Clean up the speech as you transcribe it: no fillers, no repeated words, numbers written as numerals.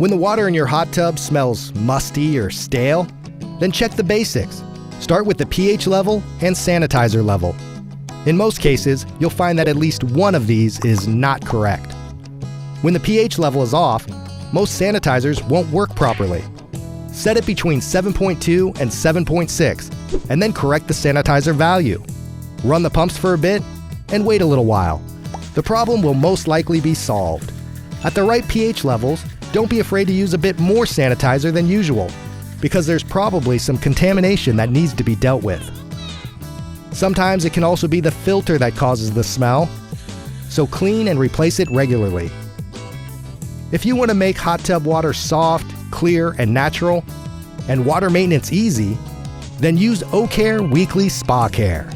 When the water in your hot tub smells musty or stale, then check the basics. Start with the pH level and sanitizer level. In most cases, you'll find that at least one of these is not correct. When the pH level is off, most sanitizers won't work properly. Set it between 7.2 and 7.6, and then correct the sanitizer value. Run the pumps for a bit, and wait a little while. The problem will most likely be solved. At the right pH levels, don't be afraid to use a bit more sanitizer than usual, because there's probably some contamination that needs to be dealt with. Sometimes it can also be the filter that causes the smell, so clean and replace it regularly. If you want to make hot tub water soft, clear, and natural, and water maintenance easy, then use O-Care Weekly Spa Care.